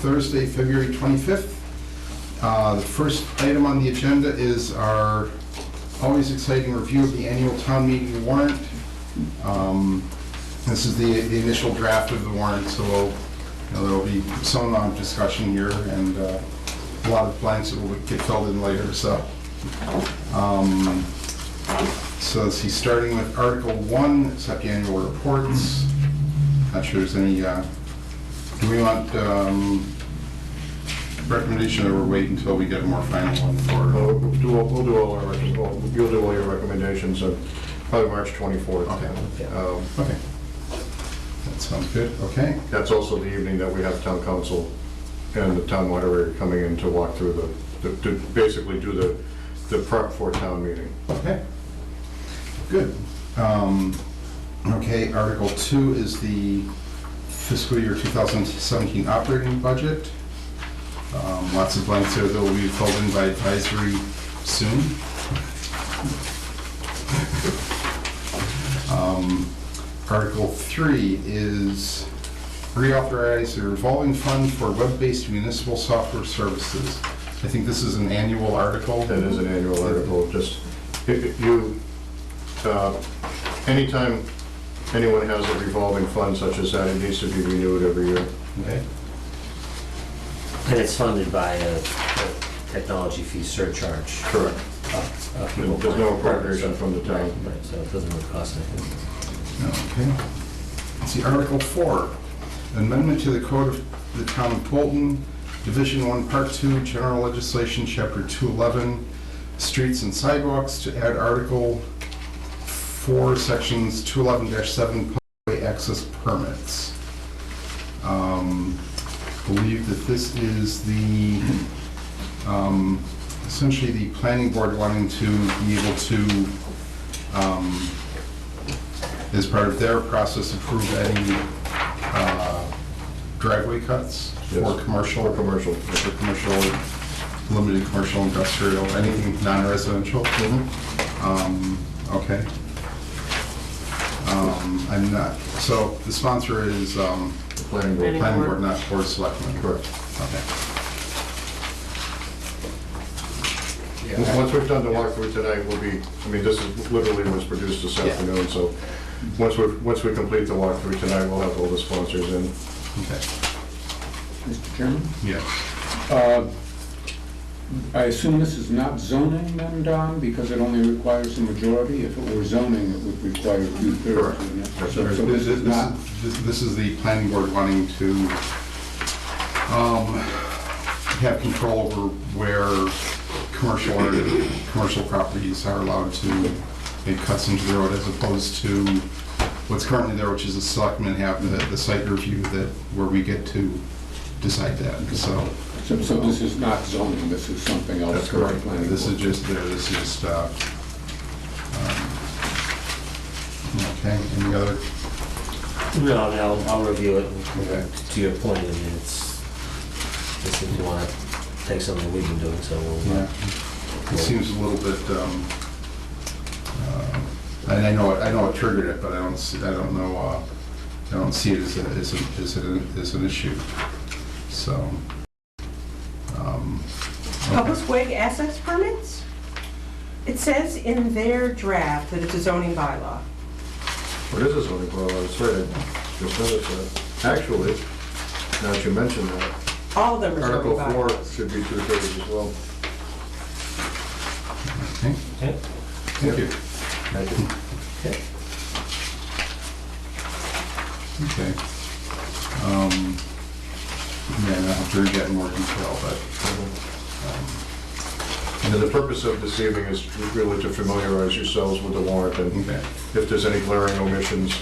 Thursday, February 25th. The first item on the agenda is our always exciting review of the annual town meeting warrant. This is the initial draft of the warrant, so there will be some amount of discussion here and a lot of blanks that will get filled in later. So let's see, starting with Article 1, accept the annual reports. Not sure there's any, do we want recommendation, or we'll wait until we get a more final one for? We'll do all our, you'll do all your recommendations on probably March 24th. Okay. Okay. That sounds good. Okay. That's also the evening that we have town council and the town moderator coming in to walk through to basically do the prep for town meeting. Okay. Good. Okay, Article 2 is the fiscal year 2017 operating budget. Lots of blanks there that will be filled in by advisory soon. Article 3 is reauthorize the revolving fund for web-based municipal software services. I think this is an annual article. That is an annual article. Just anytime anyone has a revolving fund such as that, it needs to be renewed every year. Okay. And it's funded by a technology fee surcharge. Correct. There's no appropriation from the town. Right, so it doesn't really cost anything. Okay. Let's see, Article 4, amendment to the Code of the Town of Bolton, Division 1, Part 2, General Legislation, Chapter 211, Streets and Sidewalks, to add Article 4, Sections 211-7, Public Access Permits. Believe that this is the, essentially the planning board wanting to be able to, as part of their process, approve any driveway cuts for commercial, limited commercial, industrial, anything non-residential. Okay. I'm not. So the sponsor is Planning board. planning board, not board of selectmen. Correct. Okay. Once we've done the walkthrough tonight, we'll be, I mean, this is literally was produced this afternoon, so once we complete the walkthrough tonight, we'll have all the sponsors in. Okay. Mr. Chairman? Yeah. I assume this is not zoning then, Don, because it only requires a majority? If it were zoning, it would require 2/3. Correct. So this is not? This is the planning board wanting to have control over where commercial properties are allowed to make cuts into the road, as opposed to what's currently there, which is the selectmen have the site review where we get to decide that. So this is not zoning, this is something else? That's correct. This is just okay. Any other? No, I mean, I'll review it. Okay. To your point, I mean, it's, just if you want to take something we've been doing, so we'll. Yeah. It seems a little bit. And I know it triggered it, but I don't see it as an issue. So. Public way access permits? It says in their draft that it's a zoning bylaw. What is a zoning bylaw? That's right, I just noticed that. Actually, now that you mention that, All of them are zoning Article 4 bylaws. should be 2/3 as well. Okay. Okay. Thank you. Thank you. Okay. Okay. Yeah, I'll have to read that in more detail, but. And the purpose of this evening is really to familiarize yourselves with the warrant, and Okay. if there's any glaring omissions,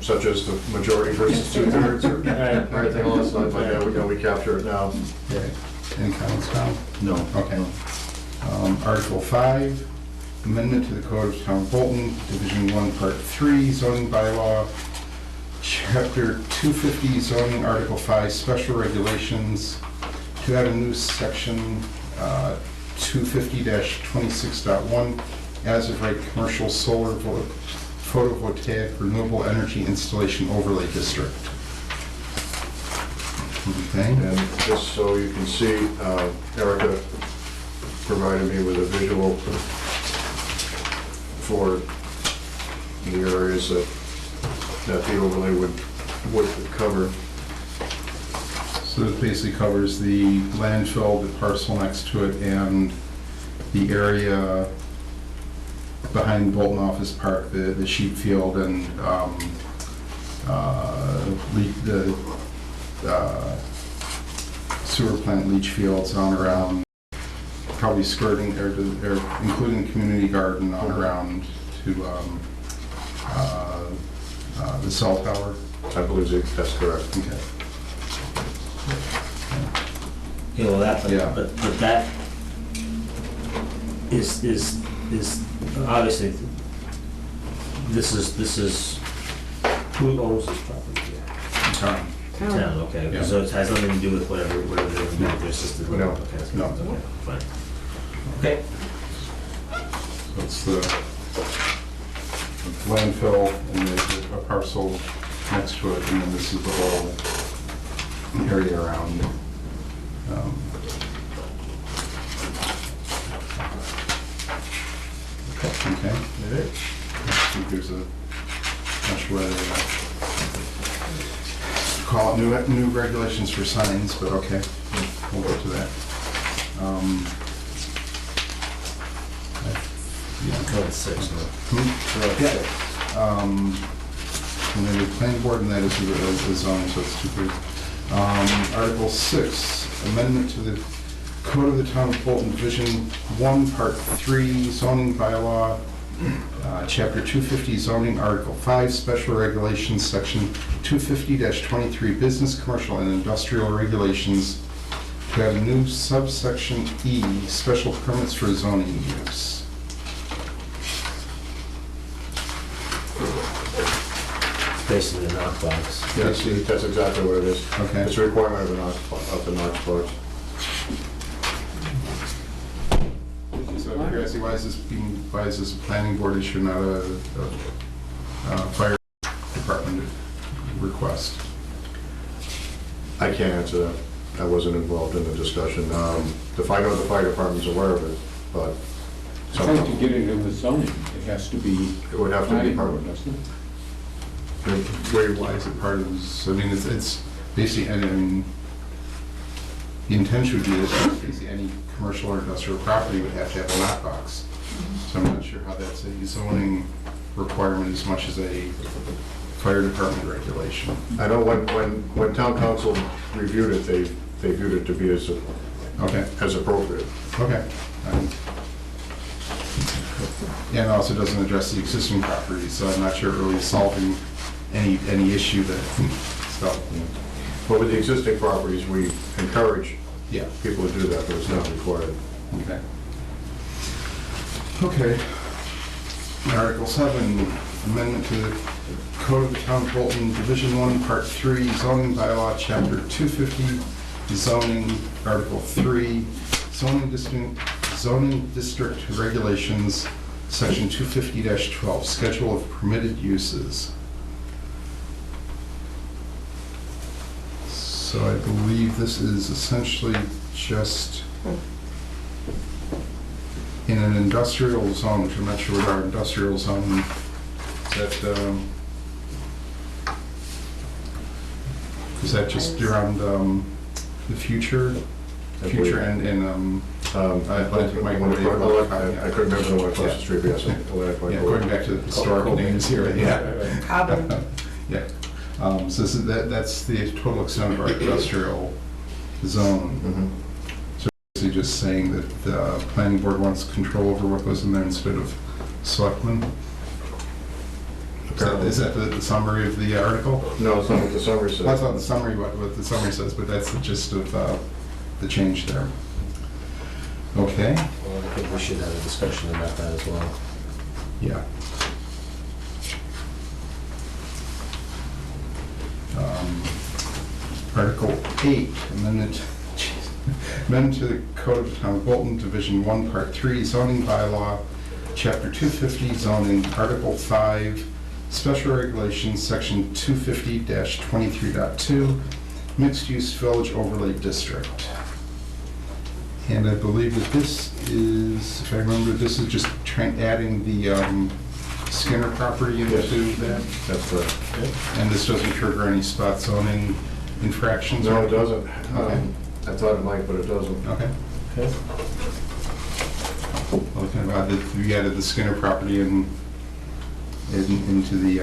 such as the majority versus 2/3 or anything else like that, we capture it now. Okay. Any comments, Tom? No. Okay. Article 5, amendment to the Code of Town of Bolton, Division 1, Part 3, zoning bylaw, Chapter 250, zoning, Article 5, special regulations, to add a new section 250-26.1, as of right commercial solar photovoltaic renewable energy installation overlay district. Okay. And just so you can see, Erica provided me with a visual for the areas that the overlay would cover. So it basically covers the landfill, the parcel next to it, and the area behind Bolton Office Park, the sheep field and the sewer plant leach fields on around, probably skirting, or including the community garden on around to the cell tower. I believe that's correct. Okay. Okay, well, that, Yeah. but that is obviously, this is, who owns this property here? Town. Town, okay, Yeah. so it has nothing to do with whatever they're gonna do with their system? No. Okay, that's No. good. Okay, fine. Okay, So it's the landfill and a parcel next to it, and then this is the whole area around. Okay. I think there's a, not sure whether call it new regulations for signs, but okay, we'll go to that. Yeah. go to 6 now. Yeah. And then the planning board, and that is the zoning, so it's 2/3. Article 6, amendment to the Code of the Town of Bolton, Division 1, Part 3, zoning bylaw, Chapter 250 zoning, Article 5, special regulations, Section 250-23, business, commercial, and industrial regulations, to add a new subsection E, special permits for zoning use. Basically a knockbox. Yes, that's exactly what it is. Okay. It's a requirement of the Knox box. So I guess why is this a planning board issue, not a fire department request? I can't answer that. I wasn't involved in the discussion. I know the fire department's aware of it, but I think to get it in the zoning, it has to be it would have to be planning part board, of it. doesn't it? Why is it part of this? I mean, it's basically, I mean, the intention would be that basically any commercial or industrial property would have to have a lockbox. So I'm not sure how that's a zoning requirement as much as a fire department regulation. I know when town council reviewed it, they viewed it to be as Okay, appropriate. okay. Yeah, and also doesn't address the existing properties, so I'm not sure it really solving any issue that, so, But with the existing properties, we encourage yeah. people to do that, but it's not required. Okay. Okay. Article 7, amendment to the Code of the Town of Bolton, Division 1, Part 3, zoning bylaw, Chapter 250, zoning, Article 3, zoning district regulations, Section 250-12, schedule of permitted uses. So I believe this is essentially just in an industrial zone, which I'm not sure what our industrial zone is that just around the future and Atlantic Microwave? I couldn't remember the one across the street, but yes, Atlantic Yeah, Microwave. going back to the historical names here, yeah. Carbon. Yeah. So that's the total extent of our industrial zone. Mhm. So basically just saying that the planning board wants control over what goes in there instead of selectmen. Is that the summary of the article? No, it's not what the summary says. Well, that's not the summary, what the summary says, but that's the gist of the change there. Okay, Well, I think we should have a discussion about that as well. yeah. Article 8, amendment to the Code of the Town of Bolton, Division 1, Part 3, zoning bylaw, Chapter 250, zoning, Article 5, special regulations, Section 250-23.2, mixed-use village overlay district. And I believe that this is, if I remember, this is just adding the Skinner property into that. That's correct. And this doesn't trigger any spot zoning infractions? No, or- it doesn't. Okay. I thought it might, but it doesn't. Okay. Okay. Well, kind of odd that we added the Skinner property into the,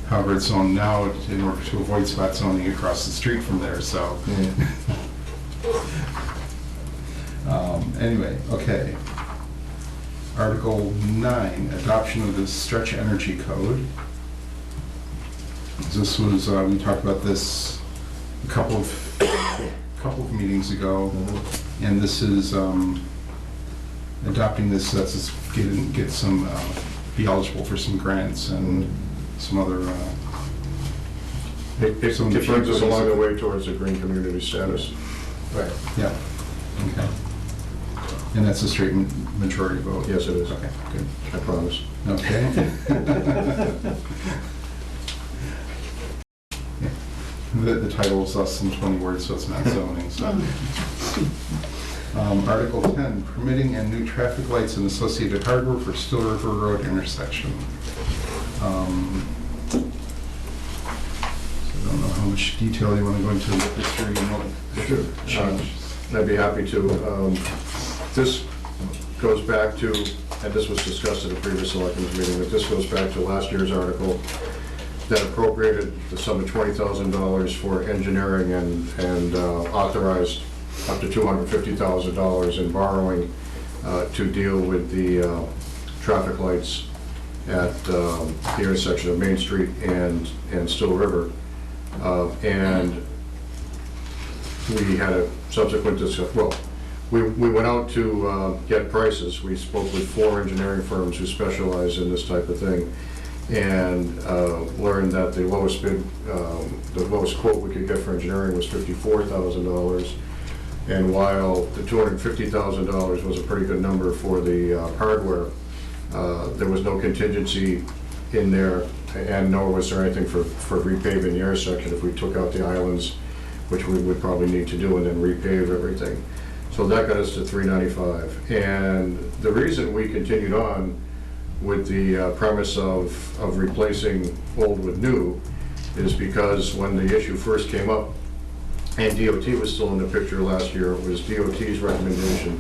however it's zoned now in order to avoid spot zoning across the street from there, so. Anyway, okay. Article 9, adoption of the stretch energy code. This was, we talked about this a couple of meetings ago, and this is adopting this, lets us get some, be eligible for some grants and some other, It brings us along the way towards the green community status. Right. yeah, okay. And that's a straight majority vote? Yes, it is. Okay, good. I promise. Okay. Yeah. The title is less than 20 words, so it's not zoning, so. Article 10, permitting and new traffic lights and associated hardware for Still River Road intersection. I don't know how much detail you want to go into the history and what Sure. change. I'd be happy to. This goes back to, and this was discussed at a previous selectmen's meeting, but this goes back to last year's article that appropriated the sum of $20,000 for engineering and authorized up to $250,000 in borrowing to deal with the traffic lights at the intersection of Main Street and Still River. And we had a subsequent discussion, well, we went out to get prices. We spoke with 4 engineering firms who specialize in this type of thing, and learned that the lowest bid, the lowest quote we could get for engineering was $54,000. And while the $250,000 was a pretty good number for the hardware, there was no contingency in there, and nor was there anything for repaving the intersection if we took out the islands, which we would probably need to do, and then repave everything. So that got us to $395. And the reason we continued on with the premise of replacing old with new is because when the issue first came up, and DOT was still in the picture last year, it was DOT's recommendation,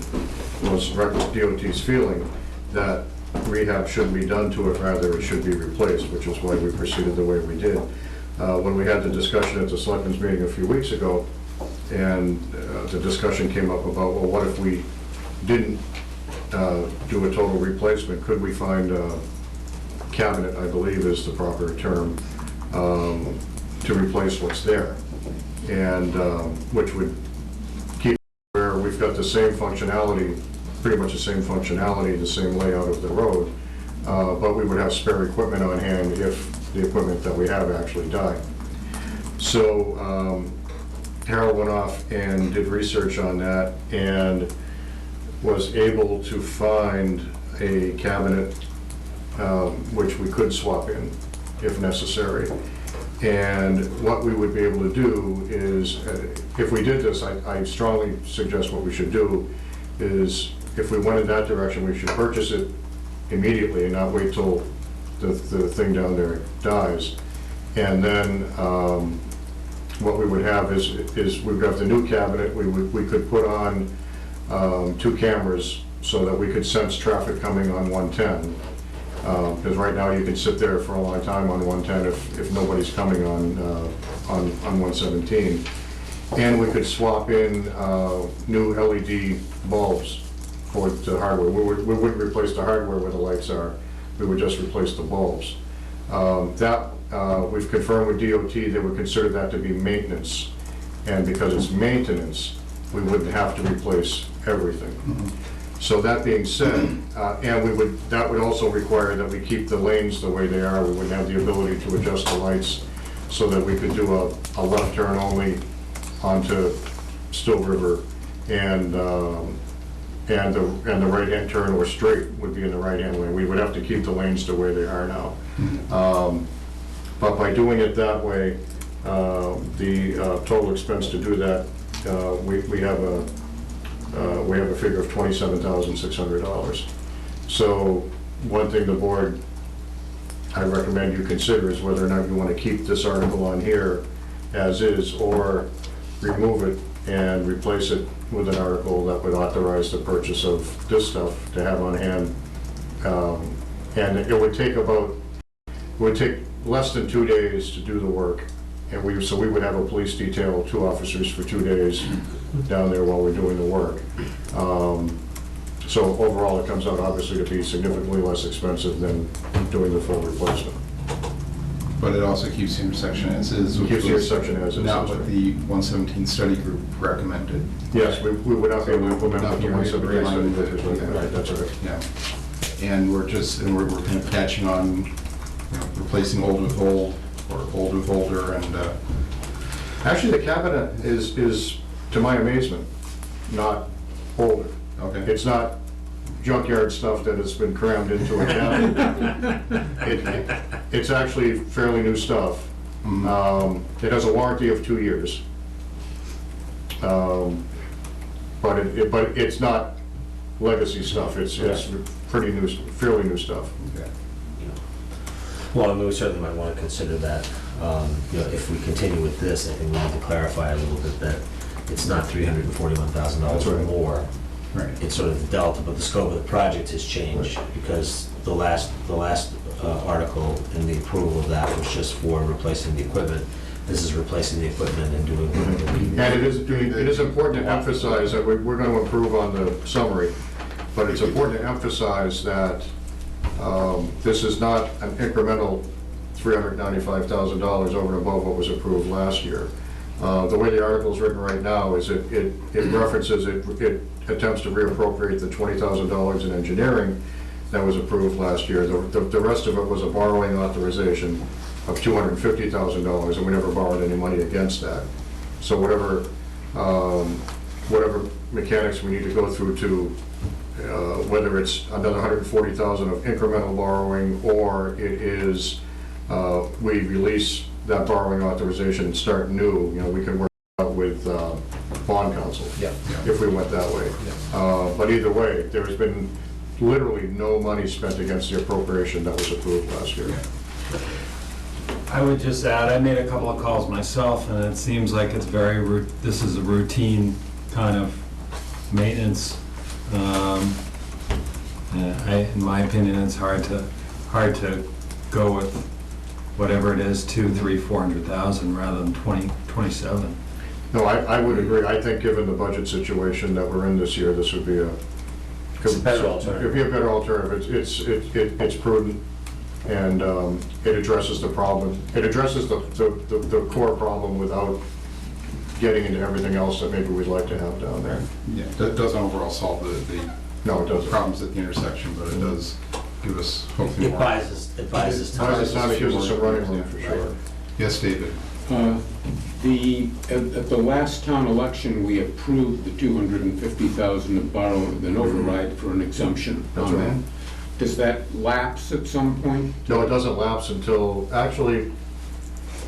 was DOT's feeling that rehab shouldn't be done to it, rather it should be replaced, which is why we proceeded the way we did. When we had the discussion at the Selectmen's meeting a few weeks ago, and the discussion came up about, well, what if we didn't do a total replacement? Could we find a cabinet, I believe is the proper term, to replace what's there? And which would keep where we've got the same functionality, pretty much the same functionality, the same layout of the road, but we would have spare equipment on hand if the equipment that we have actually died. So Harold went off and did research on that and was able to find a cabinet which we could swap in if necessary. And what we would be able to do is, if we did this, I strongly suggest what we should do is, if we went in that direction, we should purchase it immediately and not wait till the thing down there dies. And then what we would have is we would have the new cabinet. We could put on 2 cameras so that we could sense traffic coming on 110. Because right now you can sit there for a long time on 110 if nobody's coming on 117. And we could swap in new LED bulbs for the hardware. We wouldn't replace the hardware where the lights are. We would just replace the bulbs. We've confirmed with DOT they would consider that to be maintenance. And because it's maintenance, we wouldn't have to replace everything. Mm-hmm. So that being said, and that would also require that we keep the lanes the way they are. We would have the ability to adjust the lights so that we could do a left turn only onto Still River, and the right-hand turn or straight would be in the right-hand lane. We would have to keep the lanes the way they are now. But by doing it that way, The total expense to do that, we have a figure of $27,600. So one thing the board, I recommend you consider is whether or not you want to keep this article on here as is, or remove it and replace it with an article that would authorize the purchase of this stuff to have on hand. And it would take less than 2 days to do the work. And so we would have a police detail, 2 officers for 2 days down there while we're doing the work. So overall, it comes out obviously to be significantly less expensive than doing the full replacement. But it also keeps the intersection as is. Keeps the intersection as is. Not what the 117 study group recommended. Yes, we would not be able to implement what the 117 study group is Okay. right, that's right. Yeah. And we're kind of patching on, replacing old with old, or old with older, and Actually, the cabinet is, to my amazement, not older. okay. It's not junkyard stuff that has been crammed into a cabinet. It's actually fairly new stuff. It has a warranty of 2 years. But it's not legacy stuff. It's pretty new, fairly new stuff. Okay. Well, I mean, we certainly might want to consider that. If we continue with this, I think we need to clarify a little bit that it's not $341,000 That's or right. more. Right. It's sort of the delta, but the scope of the project has changed because the last article and the approval of that was just for replacing the equipment. This is replacing the equipment and doing whatever we need. And it is important to emphasize that we're going to improve on the summary, but it's important to emphasize that this is not an incremental $395,000 over and above what was approved last year. The way the article is written right now is it references, it attempts to reappropriate the $20,000 in engineering that was approved last year. The rest of it was a borrowing authorization of $250,000, and we never borrowed any money against that. So whatever mechanics we need to go through to, whether it's another $140,000 of incremental borrowing, or it is we release that borrowing authorization and start new, we can work out with bond counsel if we went that way. But either way, there has been literally no money spent against the appropriation that was approved last year. I would just add, I made a couple of calls myself, and it seems like it's this is a routine kind of maintenance. In my opinion, it's hard to go with whatever it is, 200,000, 300,000, 400,000 rather than 27. No, I would agree. I think given the budget situation that we're in this year, this would be It's a better alternative. It'd be a better alternative. It's prudent, and it addresses the problem. It addresses the core problem without getting into everything else that maybe we'd like to have down there. Yeah, that doesn't overall solve the No, it doesn't. problems at the intersection, but it does give us hopefully It more. buys us time. Buys us time, it gives us some running room for sure. Yes, David? At the last town election, we approved the $250,000 of borrowing, an override for an exemption. That's on right. that. Does that lapse at some point? No, it doesn't lapse until, actually,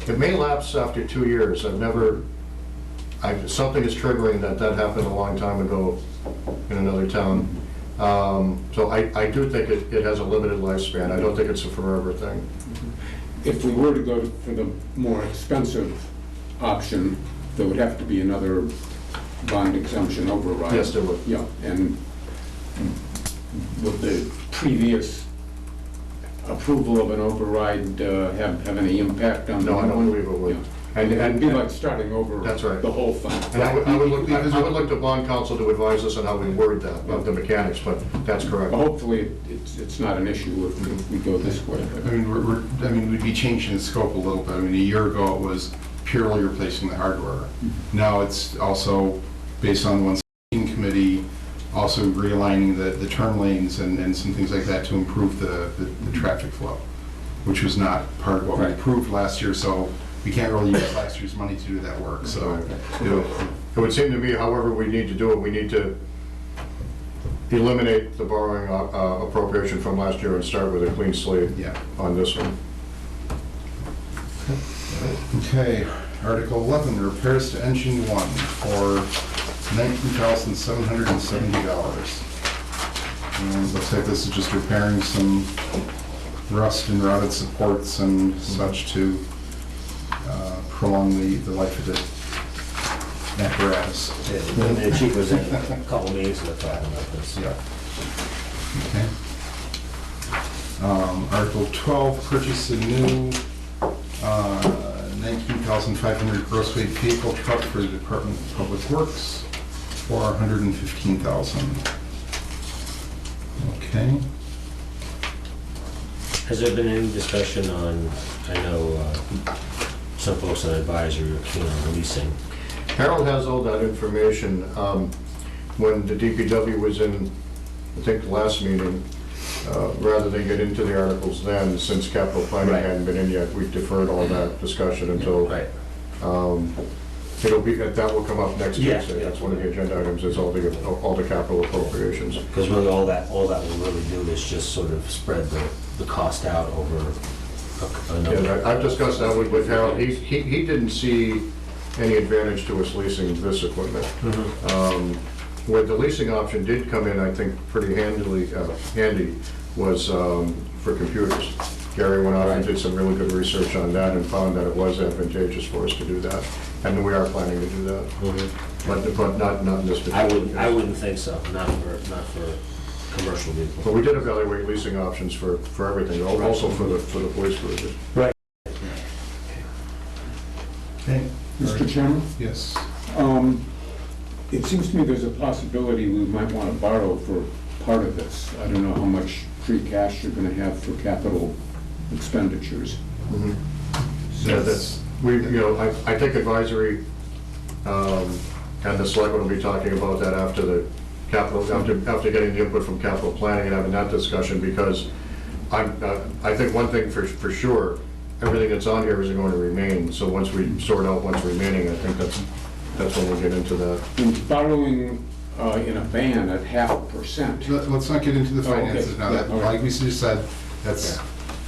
it may lapse after 2 years. Something is triggering that happened a long time ago in another town. So I do think it has a limited lifespan. I don't think it's a forever thing. If we were to go for the more expensive option, there would have to be another bond exemption override. Yes, there would. Yeah, and would the previous approval of an override have any impact on the No, I new don't one? believe it would. Yeah. And It'd be like starting over That's right. the whole thing. And I would look to bond counsel to advise us on how we word that, of the mechanics, but that's correct. But hopefully, it's not an issue if we go this way. I mean, we'd be changing the scope a little bit. I mean, a year ago, it was purely replacing the hardware. Now it's also based on the 117 committee, also realigning the turn lanes and some things like that to improve the traffic flow, which was not part of what we Right. approved last year, so we can't really use last year's money to do that work, so. It would seem to me, however we need to do it, we need to eliminate the borrowing appropriation from last year and start with a clean slate Yeah. on this one. Okay, Article 11, repairs to engine 1 for $19,770. And looks like this is just repairing some rust and rotted supports and such to prolong the life of the apparatus. Yeah, the chief was in a couple meetings ago talking about this. Yeah. Okay. Article 12, purchase a new 19,500 gross weight vehicle truck for the Department of Public Works for $115,000. Okay. Has there been any discussion on, I know some folks on advisory are keen on leasing. Harold has all that information. When the DPW was in, I think, the last meeting, rather than get into the articles then, since capital planning Right. hadn't been in yet, we deferred all that discussion until, Right. it'll be, that will come up next Yeah, Tuesday. yeah. That's one of the agenda items, is all the capital appropriations. Because really all that will really do is just sort of spread the cost out over a number. Yeah, I've discussed that with Harold. He didn't see any advantage to us leasing this equipment. Where the leasing option did come in, I think, pretty handy, was for computers. Gary went off and did some really good research on that and found that it was advantageous for us to do that. And we are planning to do that, but not in this particular case. I wouldn't think so, not for commercial But vehicles. we did evaluate leasing options for everything, also for the police cruisers. Right. Okay. Mr. Chairman, Yes. it seems to me there's a possibility we might want to borrow for part of this. I don't know how much free cash you're going to have for capital expenditures. Yeah, that's, I think advisory, and the selectmen will be talking about that after the capital, after getting the input from capital planning and having that discussion, because I think one thing for sure, everything that's on here isn't going to remain, so once we sort out what's remaining, I think that's when we'll get into that. And borrowing in a van at 0.5%. Let's not get into the finances okay. now. Yeah, That, all right. like we just said, that's,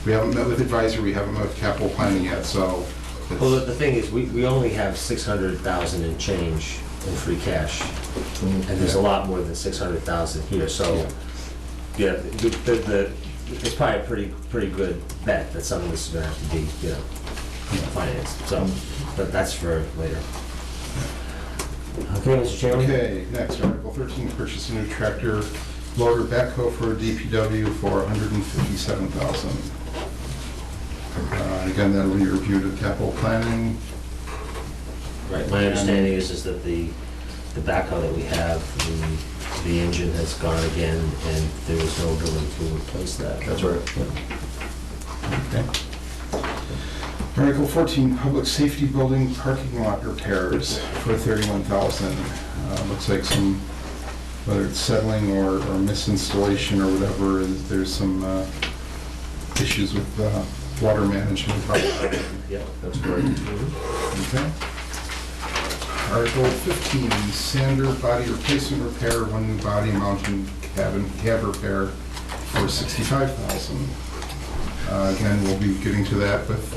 we haven't met with advisory, we haven't met with capital planning yet, so. it's- Well, the thing is, we only have 600,000 in change in free cash, and there's a lot more than 600,000 here, so, yeah, it's probably a pretty good bet that some of this is gonna have to be, financed, so, but that's for later. Okay, Mr. Chairman? Okay, next, Article 13, purchase a new tractor loader backhoe for DPW for $157,000. Again, that'll be reviewed at capital planning. Right, my understanding is that the backhoe that we have, the engine has gone again, and there is no ability to replace that. That's right. Okay. Article 14, public safety building parking lot repairs for $31,000. Looks like some, whether it's settling or misinstallation or whatever, there's some issues with water management. Yeah, that's correct. Okay. Article 15, sander body replacement repair, one new body mounting cab repair for $65,000. Again, we'll be getting to that with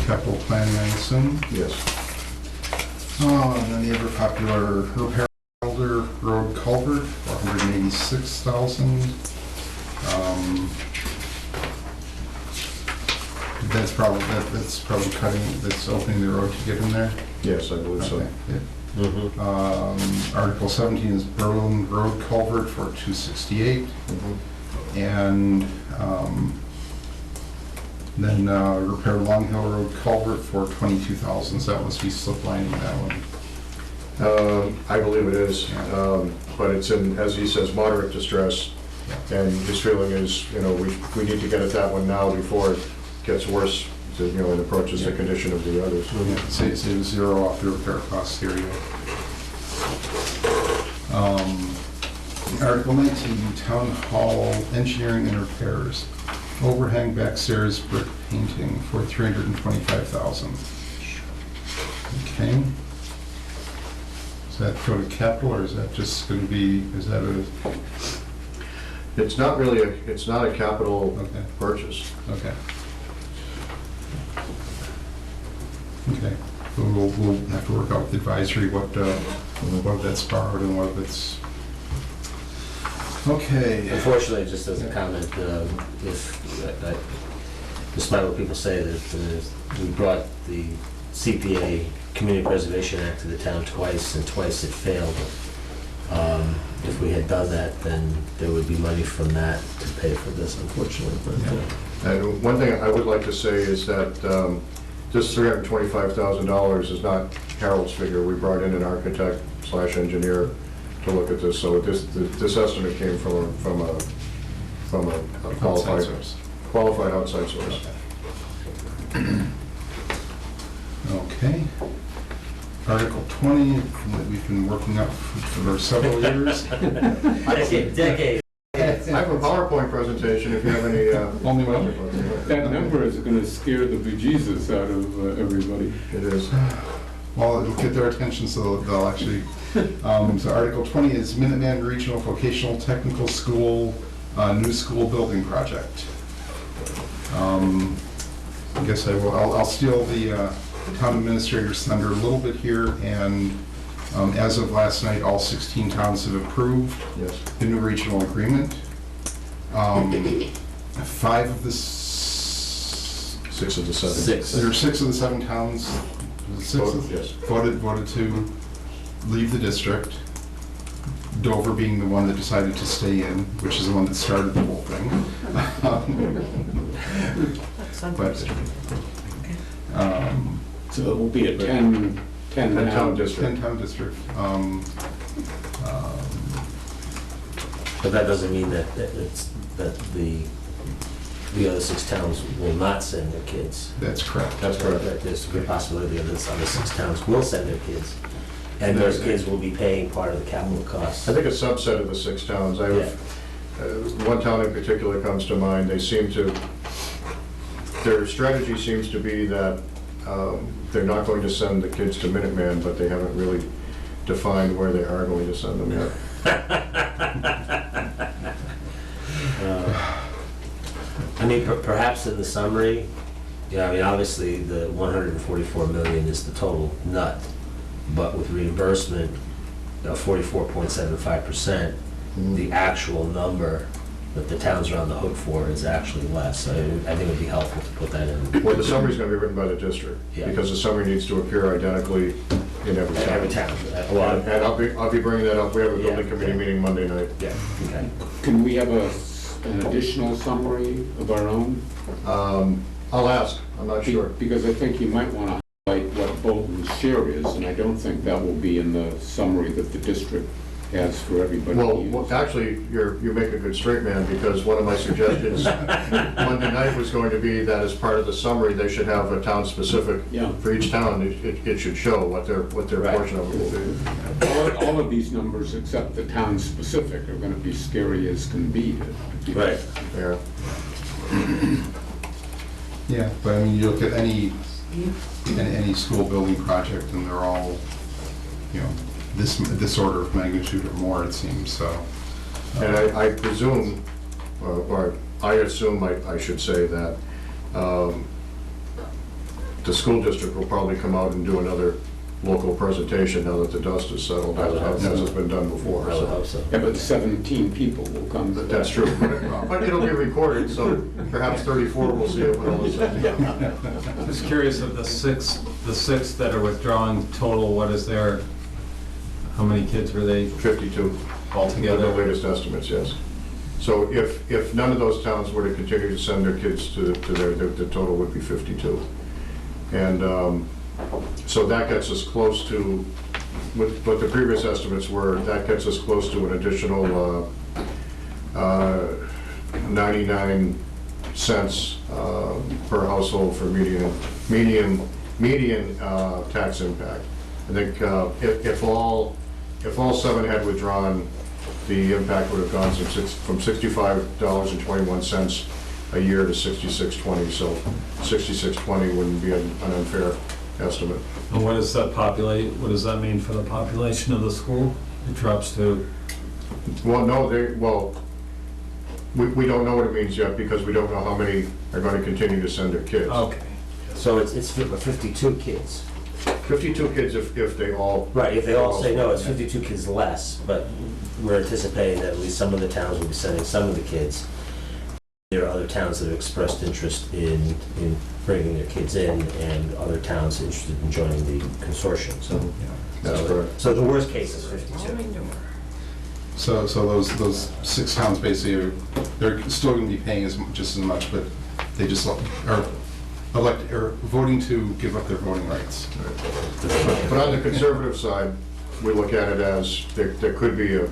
capital planning, I assume. Yes. And then the ever popular repair Elder Road culvert for $186,000. That's probably cutting, that's opening the road to get in there. Yes, I believe so. Okay, yeah. Article 17 is Berlin Road culvert for $268,000. And then repair Long Hill Road culvert for $22,000. So that must be slip lining that one. I believe it is, but it's in, as he says, moderate distress. And his feeling is, we need to get at that one now before it gets worse, and approaches the condition of the others. Yeah, say zero off the repair costs here. Article 19, Town Hall Engineering and Repairs. Overhang backstairs brick painting for $325,000. Okay. Does that go to capital, or is that just going to be, is that a, It's not really, it's not a capital okay, purchase. okay. Okay. we'll have to work out with advisory what that's borrowed and what it's, okay. Unfortunately, just as a comment, despite what people say, that we brought the CPA, Community Preservation Act, to the town twice, and twice it failed. If we had done that, then there would be money from that to pay for this, unfortunately. But, And one thing I would like to say is that this $325,000 is not Harold's figure. We brought in an architect / engineer to look at this, so this estimate came from a Outside source. qualified outside source. Okay. Article 20, that we've been working up for several years. Decade. I have a PowerPoint presentation if you have any. Only one? That number is gonna scare the bejesus out of everybody. It is. Well, it'll get their attention, so they'll actually, so Article 20 is Minuteman Regional Vocational Technical School, new school building project. I guess I'll steal the town administrator's thunder a little bit here, and as of last night, all 16 towns have approved Yes. the new regional agreement. 5 of the 6 of the 7. there are 6 of the 7 towns, Yes. voted to leave the district. Dover being the one that decided to stay in, which is the one that started the whole thing. But, So it will be a 10 10-town town district. 10-town district. But that doesn't mean that the other 6 towns will not send their kids. That's correct. That's correct. There's a good possibility that the other 6 towns will send their kids, and those kids will be paying part of the capital costs. I think a subset of the 6 towns. One town in particular comes to mind. They seem to, their strategy seems to be that they're not going to send the kids to Minuteman, but they haven't really defined where they are going to send them yet. I mean, perhaps in the summary, yeah, I mean, obviously, the 144 million is the total nut, but with reimbursement of 44.75%, the actual number that the towns are on the hook for is actually less. So I think it would be helpful to put that in. Well, the summary's going to be written by the district, Yeah. because the summary needs to appear identically in every town. Every town. Well, And I'll be bringing that up. We have a building Yeah. committee meeting Monday night. yeah, okay. Can we have an additional summary of our own? I'll ask. I'm not sure. Because I think you might want to highlight what Bolton's share is, and I don't think that will be in the summary that the district has for everybody to use. Well, actually, you make a good straight man, because one of my suggestions Monday night was going to be that as part of the summary, they should have a town specific. Yeah. For each town, it should show what their Right. portion of it will be. All of these numbers, except the town specific, are going to be scary as can be. Right. Yeah. Yeah, but I mean, you look at any school building project, and they're all, you know, this order of magnitude or more, it seems, so. And I presume, or I assume, I should say that the school district will probably come out and do another local presentation now that the dust is settled, I would hope as so. has been done before. I would so. hope so. Yeah, but 17 people will come. to That's that. true, but it'll be recorded, so perhaps 34 will see it when all is said. I'm just curious of the six that are withdrawing total, what is their, how many kids were they 52. altogether? The latest estimates, yes. So if none of those towns were to continue to send their kids to the total would be 52. And so that gets us close to, what the previous estimates were, that gets us close to an additional 99 cents per household for median tax impact. I think if all 7 had withdrawn, the impact would have gone from $65.21 a year to $66.20. So $66.20 wouldn't be an unfair estimate. And what does that mean for the population of the school? It drops to, Well, no, we don't know what it means yet, because we don't know how many are going to continue to send their kids. okay. So it's for 52 kids. 52 kids if they all... Right, if they all say no, it's 52 kids less, but we're anticipating that at least some of the towns will be sending some of the kids. There are other towns that have expressed interest in bringing their kids in, and other towns interested in joining the consortium, so. That's correct. So the worst case is 52. So those 6 towns basically, they're still going to be paying just as much, but they just are voting to give up their voting rights. But on the conservative side, we look at it as there could be a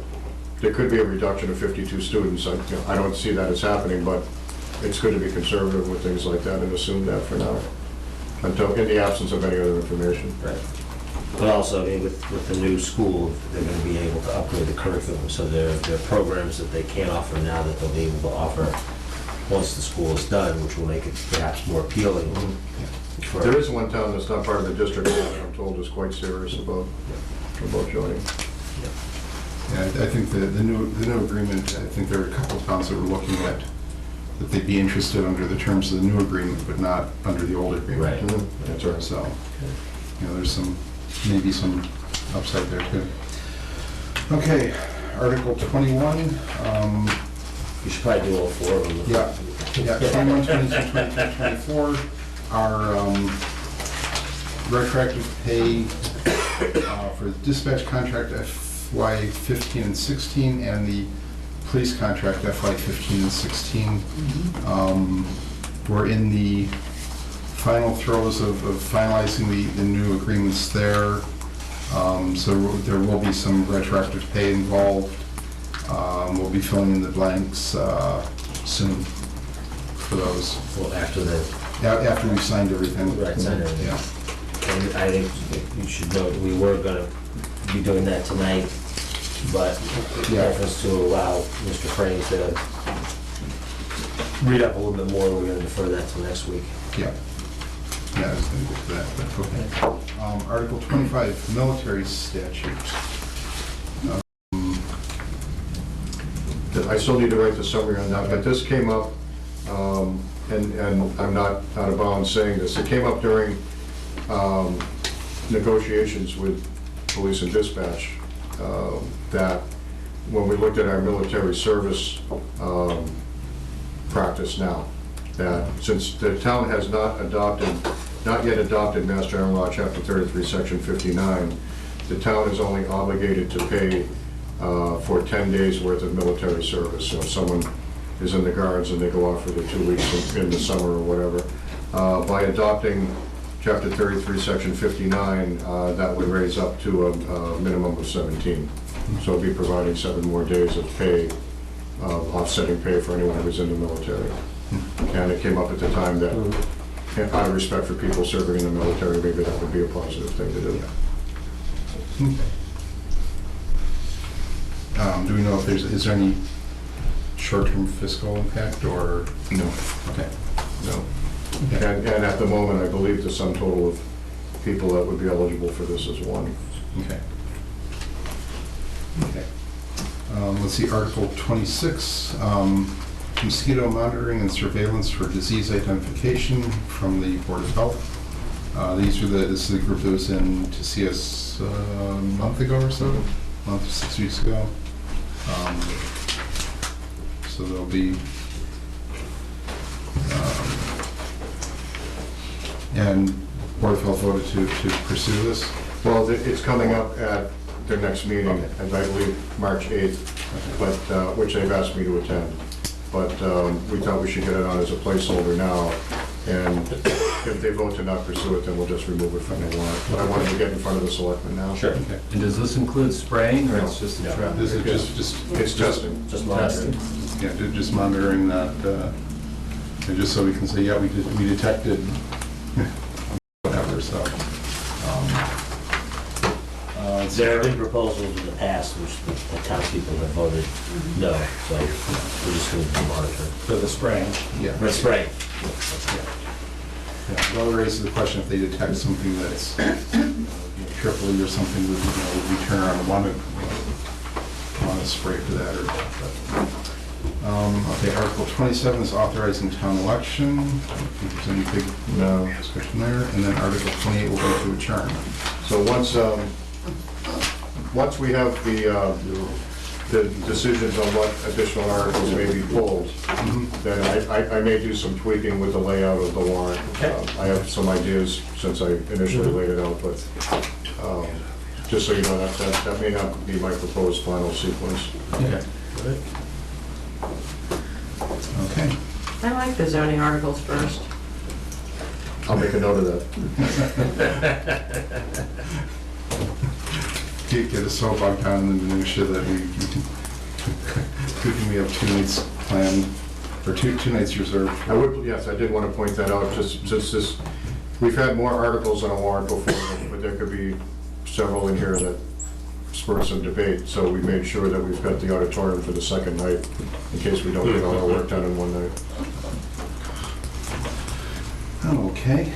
reduction of 52 students. I don't see that as happening, but it's good to be conservative with things like that and assume that for now, until, in the absence of any other information. Right. But also, I mean, with the new school, they're going to be able to upgrade the curriculum, so there are programs that they can't offer now that they'll be able to offer once the school is done, which will make it perhaps more appealing. for- There is one town that's not part of the district that I'm told is quite serious about joining. Yeah, I think the new agreement, I think there are a couple of towns that were looking at, that they'd be interested under the terms of the new agreement, but not under the old agreement. Right. That's right. So, there's maybe some upside there too. Okay, Article 21. You should probably do all 4 of them. Yeah, 21, 22, 23, 24 are retroactive pay for the dispatch contract FY 15 and 16, and the police contract FY 15 and 16. We're in the final throes of finalizing the new agreements there. So there will be some retroactive pay involved. We'll be filling in the blanks soon for those. Well, after After we've signed everything. Right, signed everything. Yeah. and I think you should know that we were gonna be doing that tonight, but Yeah. preference to allow Mr. Frame to read up a little bit more, we're gonna defer that till next week. Yeah. Yeah, I was going to get to that, but okay. Article 25, military statute. I still need to write the summary on that, but this came up, and I'm not out of bounds saying this, it came up during negotiations with police and dispatch, that when we looked at our military service practice now, that since the town has not yet adopted Mass General Law, Chapter 33, Section 59, the town is only obligated to pay for 10 days worth of military service. So if someone is in the Guards and they go off for the 2 weeks in the summer or whatever, by adopting Chapter 33, Section 59, that would raise up to a minimum of 17. So it'd be providing 7 more days of pay, offsetting pay for anyone who's in the military. And it came up at the time that, out of respect for people serving in the military, maybe that would be a positive thing to do. Do we know if is there any short-term fiscal impact or? No. Okay. No. Okay. And at the moment, I believe the sum total of people that would be eligible for this is 1. Okay. Okay. Let's see, Article 26, mosquito monitoring and surveillance for disease identification from the Board of Health. This is the group that was in to see us a month ago or so, a month, 6 weeks ago. So there'll be, and Board of Health voted to pursue this. Well, it's coming up at their next meeting, and I believe March 8th, but, which they've asked me to attend. But we thought we should get it on as a placeholder now, and if they vote to not pursue it, then we'll just remove it from the warrant. But I wanted to get in front of the selectmen now. Sure. Okay. And does this include spraying, or it's just a trap? This is just It's testing. Just monitoring. yeah, just monitoring that, and just so we can say, yeah, we detected whatever, so. There have been proposals in the past which the townspeople have voted no, so we're just going to monitor. For the spraying? Yeah. Red spray. Yeah, well, it raises the question if they detect something that's triply or something, would we turn around and want to spray for that or not? Okay, Article 27 is authorizing town election. I don't think there's any big No. discussion there. And then Article 28 will go to adjourn. So once we have the decisions on what additional articles may be pulled, then I may do some tweaking with the layout of the warrant. Okay. I have some ideas since I initially laid it out, but just so you know, that may not be my proposed final sequence. Okay. Okay. I like the zoning articles first. I'll make a note of that. Get us so bogged down in the minutia that we have 2 nights planned, or two nights reserved. Yes, I did want to point that out, just since we've had more articles on a warrant before, but there could be several in here that spur some debate, so we made sure that we've got the auditorium for the second night, in case we don't get all our work done in one night. Okay.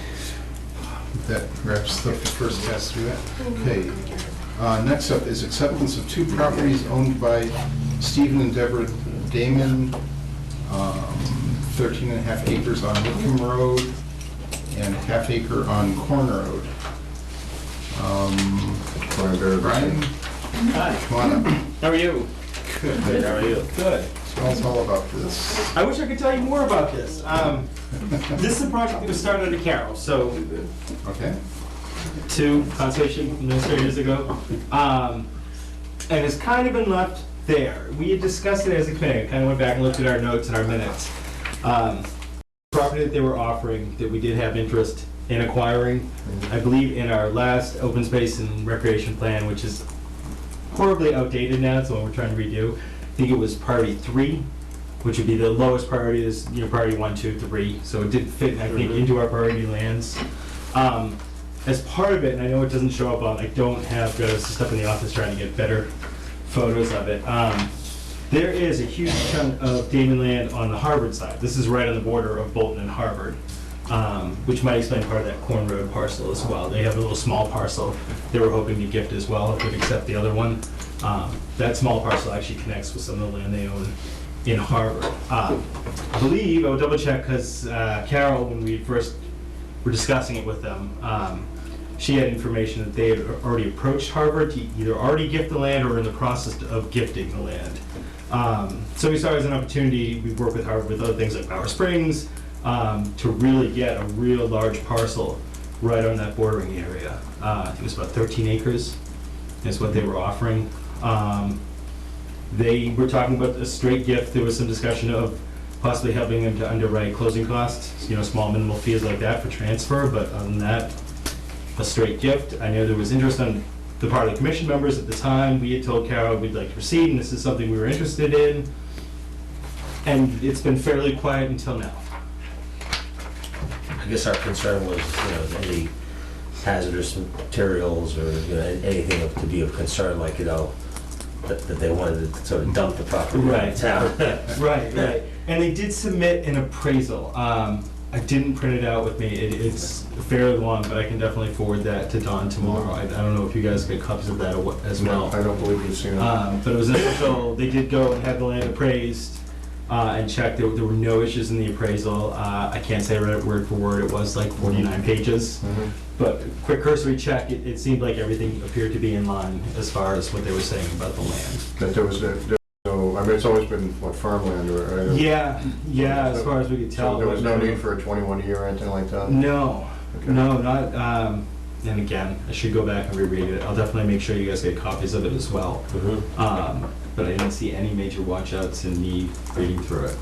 That wraps up the first pass through that. Okay. Next up is acceptance of 2 properties owned by Stephen and Deborah Damon, 13.5 acres on Wickham Road and ½ acre on Corn Road. Brian, Hi, come on up. how are you? Good. How are you? Good. Tell us all about this. I wish I could tell you more about this. This is a project that was started under Carol, so Okay. 2 conservation administrators ago, and it's kind of been left there. We had discussed it as a committee, kind of went back and looked at our notes and our minutes. Property that they were offering that we did have interest in acquiring, I believe in our last open space and recreation plan, which is horribly outdated now, it's the one we're trying to redo. I think it was priority 3, which would be the lowest priority is, priority 1, 2, 3. So it did fit, I think, into our priority lands. As part of it, and I know it doesn't show up on, I don't have the stuff in the office trying to get better photos of it. There is a huge chunk of Damon land on the Harvard side. This is right on the border of Bolton and Harvard, which might explain part of that Corn Road parcel as well. They have a little small parcel they were hoping to gift as well, if we'd accept the other one. That small parcel actually connects with some of the land they own in Harvard. I believe, I'll double check, because Carol, when we first were discussing it with them, she had information that they had already approached Harvard to either already gift the land or in the process of gifting the land. So we saw it as an opportunity. We work with Harvard with other things like Power Springs to really get a real large parcel right on that bordering area. I think it was about 13 acres is what they were offering. They were talking about a straight gift. There was some discussion of possibly helping them to underwrite closing costs, small minimal fees like that for transfer, but other than that, a straight gift. I know there was interest on the part of the commission members at the time. We had told Carol we'd like to proceed, and this is something we were interested in. And it's been fairly quiet until now. I guess our concern was, any hazardous materials or, anything to be of concern, like, that they wanted to sort of dump the property in town. Right. And they did submit an appraisal. I didn't print it out with me. It's fairly long, but I can definitely forward that to Dawn tomorrow. I don't know if you guys get copies of that as well. I don't believe we've seen it. But it was an official, they did go and have the land appraised and checked. There were no issues in the appraisal. I can't say word for word. It was like 49 pages. But quick cursory check, it seemed like everything appeared to be in line as far as what they were saying about the land. That there was no, it's always been, farmland or? Yeah, as far as we could tell. So there was no need for a 21-year or anything like that? No, Okay. no, not, and again, I should go back and reread it. I'll definitely make sure you guys get copies of it as well. But I didn't see any major watchouts in me reading through it.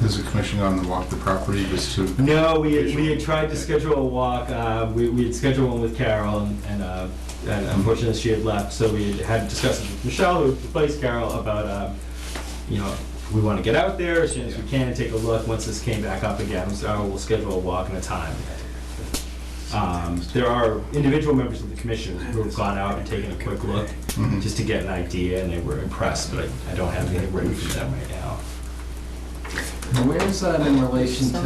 Is the commission on the walk the property just to? No, we had tried to schedule a walk. We had scheduled one with Carol, and unfortunately she had left. So we had discussed it with Michelle, who replaced Carol, about we want to get out there as soon as we can, take a look once this came back up again. So we'll schedule a walk and a time. There are individual members of the commission who have gone out and taken a quick look just to get an idea, and they were impressed. But I don't have anything written from them right now. Where is that in relation to,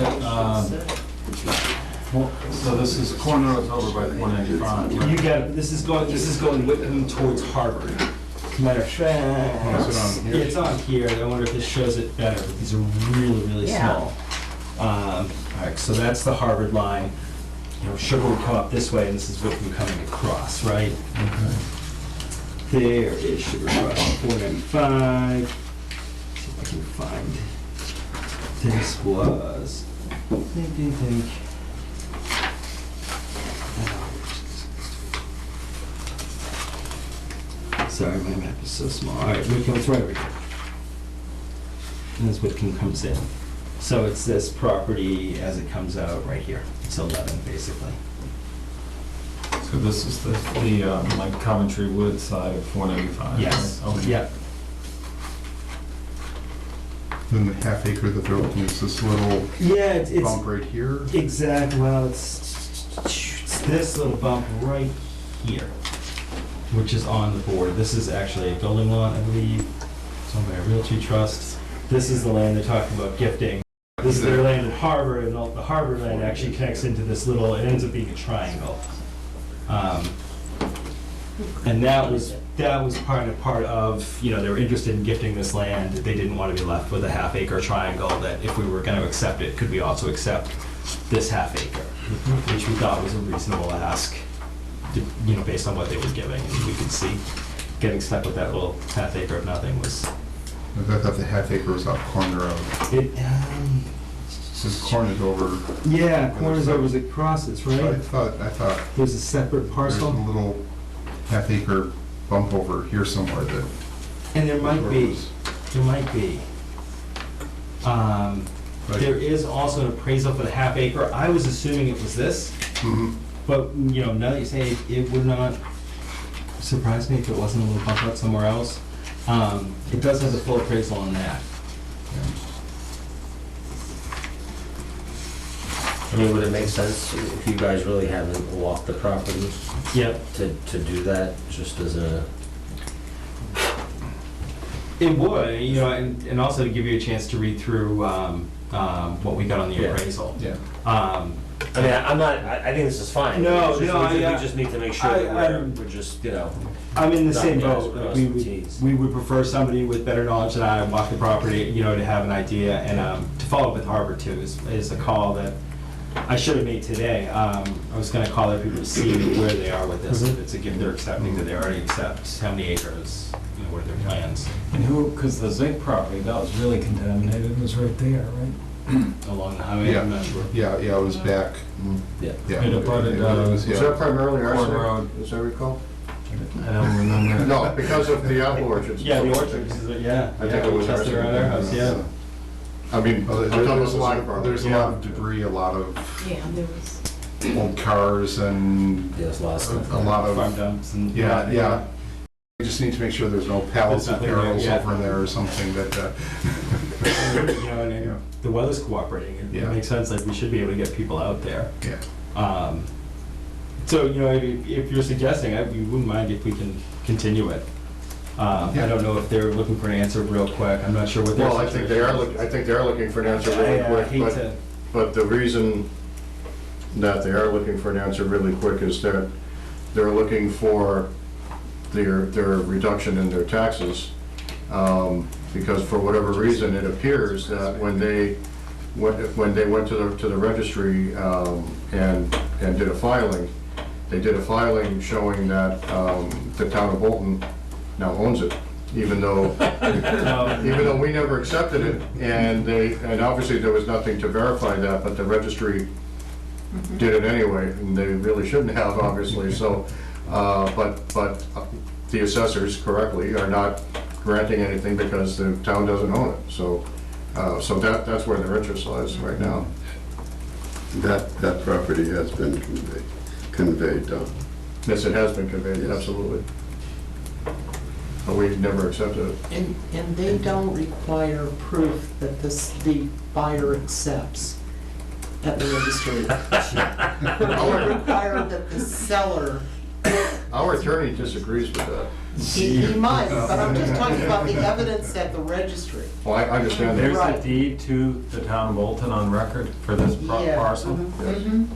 so this is, Corn Road's over by 195, You right? got it. This is going Whitman towards Harvard. Matter of fact, Oh, is it on here? yeah, it's on here. I wonder if this shows it better, but these are really, really Yeah. small. All right, so that's the Harvard line. You know, sugar would come up this way, and this is what we're coming across, right? There is sugar across 495. See if I can find. This was. Think. Sorry, my map is so small. All right, Whitcomb, it's right over here. And this Whitcomb comes in. So it's this property as it comes out right here. It's 11, basically. So this is the like Coventry Woods side of 495? Yes. right? Okay. Yep. Then the half acre that they're looking is this little Yeah, it's bump right here. exact. Well, it's this little bump right here, which is on the board. This is actually a building lot, I believe. It's owned by a realty trust. This is the land they're talking about gifting. This is their land in Harbor, and the Harbor land actually connects into this little. It ends up being a triangle. And that was part of, you know, they were interested in gifting this land. They didn't want to be left with a half-acre triangle, that if we were going to accept it, could we also accept this half-acre? Which we thought was a reasonable ask, you know, based on what they were giving. And we could see getting stuck with that little half-acre of nothing was, I thought the half acre was off corner of, it, this corner is over. yeah, corners over as it crosses, I right? thought There's a separate there's a parcel. little half acre bump over here somewhere that. And there might be. There might be. Right. There is also an appraisal for the half acre. I was assuming it was this, Mhm. but, you know, now that you say it, it would not surprise me if it wasn't a little bump out somewhere else. It does have the full appraisal on that. I mean, would it make sense if you guys really haven't walked the property Yep. to do that, just as a, It would, you know, and also to give you a chance to read through, what we got on the Yeah. appraisal. Yeah. I mean, I'm not, I think this is fine. No, It's just- no, we I, just need to make sure that we're just, you know, I'm in the Dot same the i's, boat. cross We the would, t's. we would prefer somebody with better knowledge than I, walk the property, you know, to have an idea, and to follow up with Harbor too is a call that I should have made today. I was gonna call their people to see where they are with this, if it's a gift they're accepting, that they already accept, how many acres, you know, what are their plans And who, because the zinc property, that was really contaminated, was right there, right? along the highway, I'm not sure. Yeah, it was back. yeah. Yeah. It abutted, It was, Is yeah. that primarily Ford arsenic, Road. as I recall? I don't remember. No, because of the apple orchards. Yeah, the orchards, yeah. I think it was Just arsenic. around our house, yeah. I mean, Well, I'm talking about there's the a lot, zinc property. there's a lot of debris, a lot of Yeah, there was. old cars and Yeah, there's a lot of stuff. a lot Farm of, dumps and. yeah. We just need to make sure there's no pallets There's of nothing there, barrels yeah. over there or something that, You know, and Yeah. the weather's cooperating, it Yeah. makes sense, like, we should be able to get people out there. yeah. So, you know, if you're suggesting, we wouldn't mind if we can continue it. I Yeah. don't know if they're looking for an answer real quick, I'm not sure what their Well, I think they are, I think they are looking for an answer really I quick, hate to, but the reason that they are looking for an answer really quick is that they're looking for their reduction in their taxes, because for whatever reason, it appears that when they went to the registry and did a filing, they did a filing showing that the town of Bolton now owns it, even though we never accepted it, and obviously there was nothing to verify that, but the registry did it anyway, and they really shouldn't have, obviously, so, but the assessors correctly are not granting anything because the town doesn't own it, so that's where their interest lies right now. That property has been conveyed, Yes, it has been conveyed, Yes. absolutely. But we never accepted it. And they don't require proof that the buyer accepts at the registry. They require that the seller, Our attorney disagrees with that. he might, but I'm just talking about the evidence at the registry. Well, I understand that. There's a Right. deed to the town of Bolton on record for this Yeah. parcel. Mhm.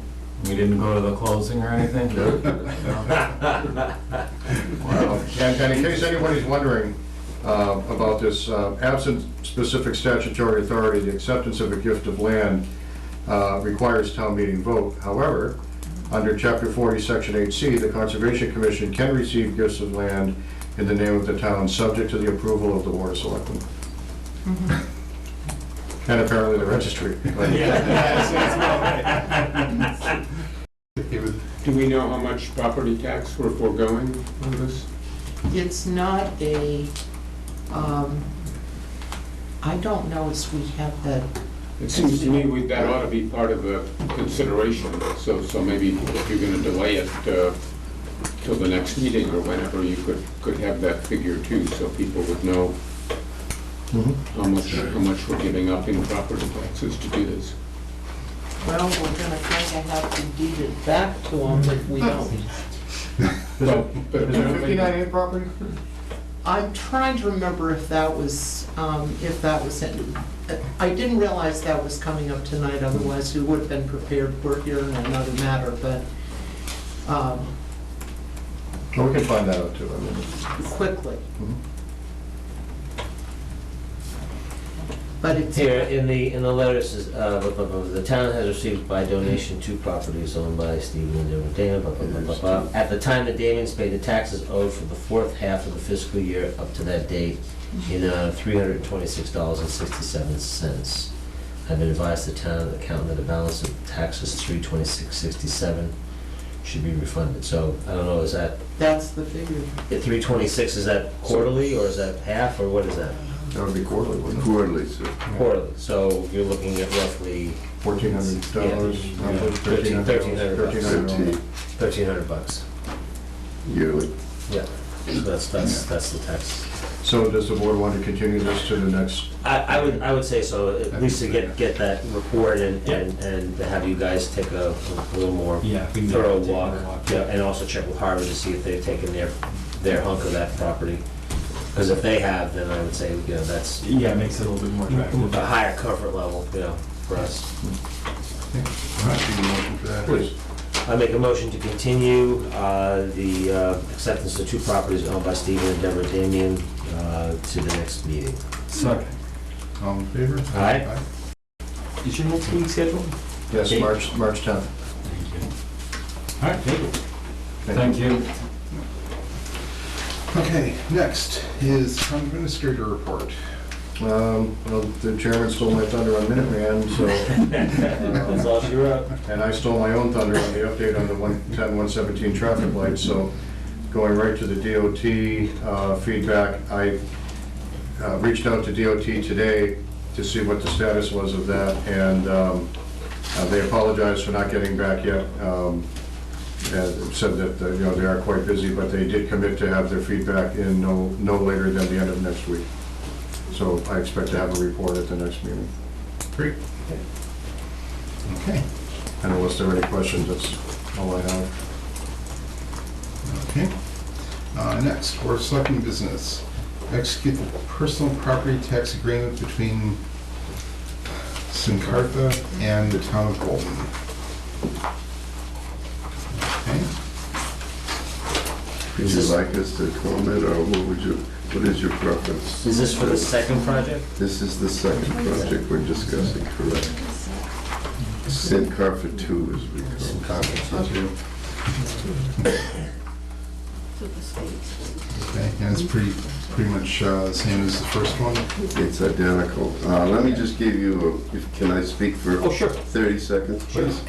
We didn't go to the closing or anything? Wow. yeah, And in case anybody's wondering about this, absent specific statutory authority, the acceptance of a gift of land requires town meeting vote. However, under Chapter 40, Section 8C, the Conservation Commission can receive gifts of land in the name of the town, subject to the approval of the Board of Selectmen. And apparently the registry. David? Do we know how much property tax we're foregoing on this? It's not a, I don't know if we have that. It seems to me that ought to be part of the consideration, so maybe if you're gonna delay it till the next meeting or whenever, you could have that figure too, so people would know how much we're giving up in property taxes to do this. Well, we're gonna kind of have to deed it back to them if we don't. But Is there 59A property? I'm trying to remember if that was, I didn't realize that was coming up tonight, otherwise we would have been prepared. We're here in another matter, but Well, we can find that out too. I mean, quickly. Mhm. But it's. Here, in the letter, it says, the town has received by donation 2 properties owned by Stephen and Deborah Damon, blah, blah, blah, blah, blah. At the time the Damons paid the taxes owed for the 4th half of the fiscal year up to that date, in $326.67. I've been advised the town accountant that the balance of taxes, $326.67, should be refunded. So, I don't know, is that, That's the figure. at 326, is that quarterly, or is that half, or what is that? That would be quarterly, wouldn't it? Quarterly, sir. Quarterly, so you're looking at roughly $1,400, $13. $1,300 Yearly. Yeah, so that's the tax. So does the board want to continue this to the next? I would say so, at least to get that report and to have you guys take a little more Yeah, we can thorough take a walk. walk. Yeah, and also check with Harvard to see if they've taken their hunk of that property. Because if they have, then I would say, that's Yeah, it makes it a little bit more attractive. a higher comfort level, for us. Okay. All right, need a motion for that? Please. I make a motion to continue the acceptance of 2 properties owned by Stephen and Deborah Damien to the next meeting. Second. All in favor? Aye. Is your next meeting scheduled? Yes, Okay. March 10th. Thank you. All right, thank you. Okay, next is town administrator report. Well, the chairman stole my thunder on Minuteman, so, That's all she wrote. and I stole my own thunder on the update on the 110-117 traffic lights, so going right to the DOT feedback, I reached out to DOT today to see what the status was of that, and they apologized for not getting back yet. And said that, they are quite busy, but they did commit to have their feedback in no later than the end of next week. So I expect to have a report at the next meeting. Great. Okay. And unless there are any questions, that's all I have. Okay. Next, Board of Selectmen business. Execute the personal property tax agreement between Sincartha and the town of Bolton. Okay. Would you like us to comment, or what is your preference? Is this for the second project? This is the second project we're discussing, correct? Sincarfa 2, as we call it. Okay, and it's pretty much the same as the first one? It's identical. Let me just give you, can I speak for 30 seconds? Please.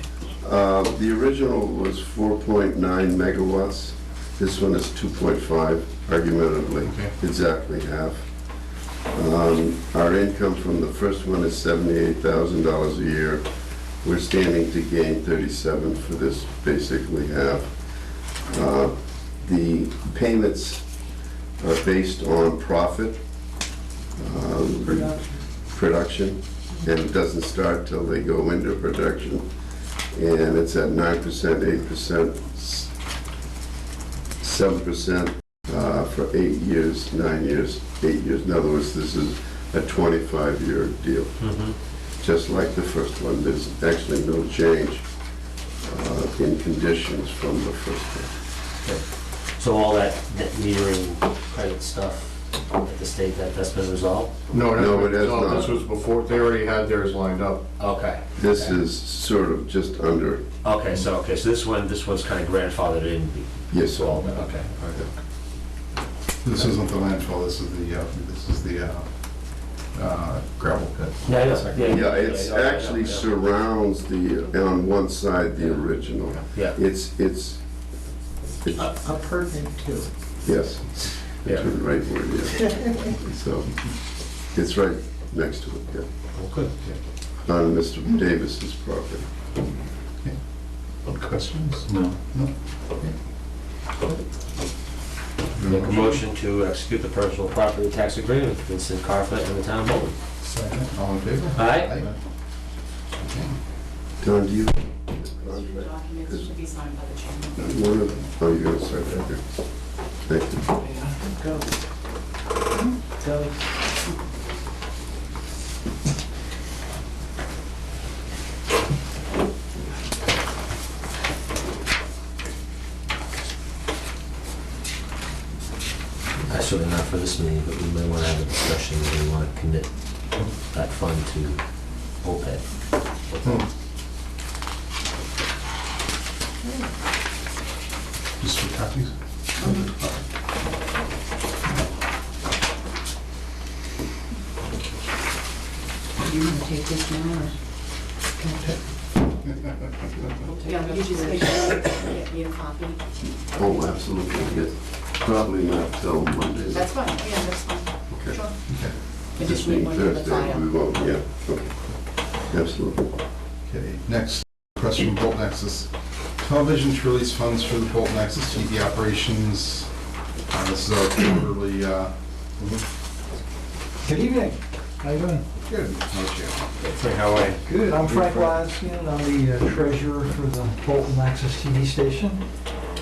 The original was 4.9 megawatts. This one is 2.5, argumentatively, Okay. exactly half. Our income from the first one is $78,000 a year. We're standing to gain 37 for this, basically half. The payments are based on profit, production, and it doesn't start till they go into production. And it's at 9%, 8%, 7% for 8 years, 9 years, 8 years. In other words, this is a 25-year deal. Just like the first one, there's actually no change in conditions from the first one. So So all that metering credit stuff at the state, that's been resolved? No, No, it has no, not. this was before, they already had theirs lined up. Okay. This is sort of just under, Okay, so this one's kind of grandfathered in. yes, So all sir. that, okay. All right. This isn't the landfill, this is the gravel pit. Yeah, Yeah, it's actually surrounds on one side, the original. Yeah. It's, Appurtenant to. yes, Yeah. that's the right word, yeah. So, it's right next to it, yeah, Well, good. on Mr. Davis's property. Questions? No. Make a motion to execute the personal property tax agreement with Vincent Carflet and the town of Bolton. Second, all in favor? Aye. Okay. Don, do you? Documents to be signed by the chairman. One of, oh, you're gonna start that here. Thank you. Go. Go. Actually, not for this meeting, but we may want to have a discussion whether we want to commit that fund to OPEB. Just for copies? You want to take this now or? Yeah, would you just make sure you get me a copy? Oh, absolutely, yes. Probably not till Monday. That's fine, yeah, that's fine. Okay. Sure. Okay. I This just need being one for the Thursday, file. we won't, yeah, okay. Absolutely. Okay, next, request from Bolton Access Television to release funds for the Bolton Access TV operations. This is our quarterly, Good evening. How you doing? good, how's you? How are you? Good. I'm Frank Lanskin. I'm the treasurer for the Bolton Access TV station.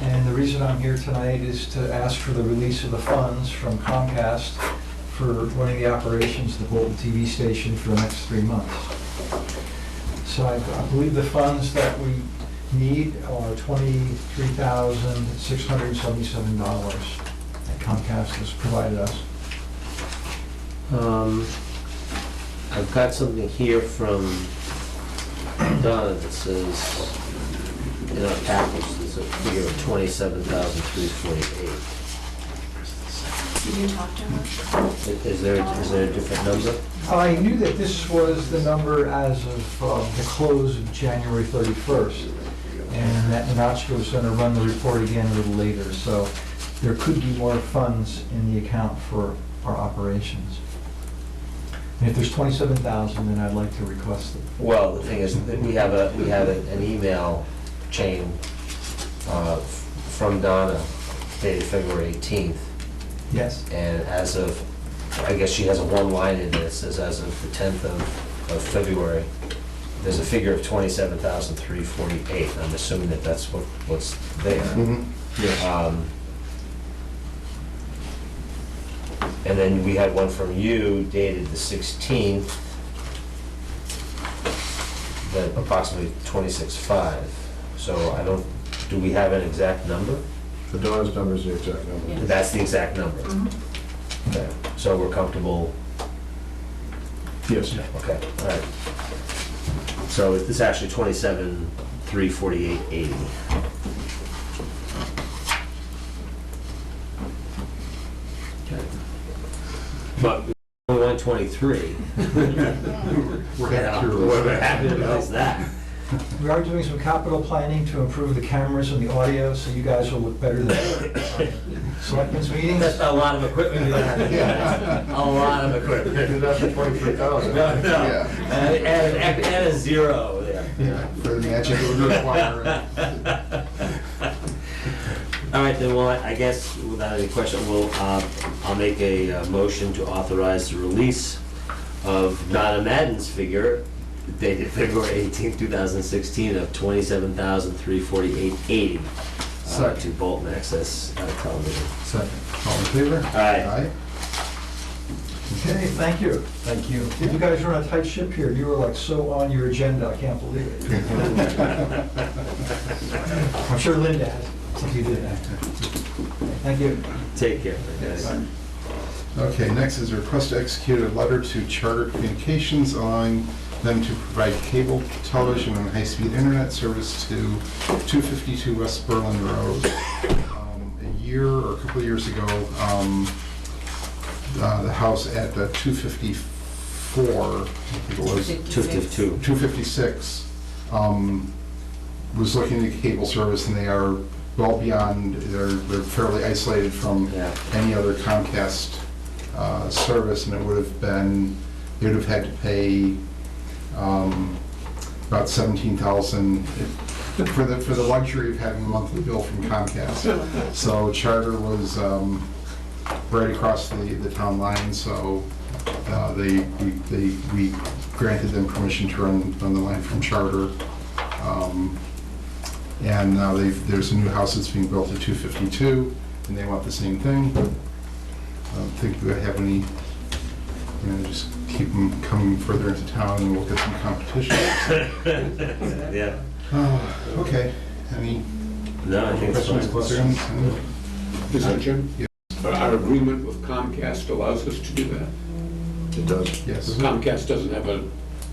And the reason I'm here tonight is to ask for the release of the funds from Comcast for running the operations of the Bolton TV station for the next 3 months. So I believe the funds that we need are $23,677 that Comcast has provided us. I've got something here from Donna that says, in our package, there's a figure of 27,348. Did you talk to her? Is there a different number? I knew that this was the number as of the close of January 31st, and that Nacho was going to run the report again a little later, so there could be more funds in the account for our operations. And if there's 27,000, then I'd like to request it. Well, the thing is that we have an email chain from Donna dated February 18th, Yes? and as of, I guess she has a one line in there that says as of the 10th of February, there's a figure of 27,348. I'm assuming that that's what's there. Yes. And then we had one from you dated the 16th, that approximately 26.5. So I don't, do we have an exact number? The Donna's number is the exact number. Yeah. That's the exact number. Okay, so we're comfortable, Yes. okay, all right. So it's actually 27,348.80. But we only went 23. We're happy to We're happy to realize that. We are doing some capital planning to improve the cameras and the audio, so you guys will look better than Selectmen's meetings. That's a lot of equipment. A lot of equipment. Do that for 23,000. No, no. Yeah. And a zero there. Yeah, for the magic it would require. All right, then, well, I guess without any question, I'll make a motion to authorize the release of Donna Madden's figure dated February 18th, 2016 of $27,348.80 to Bolton Access Television. Second, all in favor? Aye. Okay, thank you. Thank you. You guys are on a tight ship here. You were like so on your agenda, I can't believe it. I'm sure Linda has something to do with that. Thank you. Take care. guys. Okay, next is a request to execute a letter to Charter Communications allowing them to provide cable television and high-speed internet service to 252 West Berlin Road. A year or a couple of years ago, the house at 254, I think it was, 252. 256, was looking at cable service, and they are well beyond, they're fairly isolated from Yeah. any other Comcast service, and it would have been, they would have had to pay about $17,000 for the luxury of having a monthly bill from Comcast. So Charter was right across the town line, so we granted them permission to run the line from Charter. And now there's a new house that's being built at 252, and they want the same thing. I don't think we have any, just keep them coming further into town and we'll get some competition. Yeah. Okay, any No, I think it's questions, fine. concerns? Mr. Jim? Yeah. Our agreement with Comcast allows us to do that. It does. Yes. Comcast doesn't have a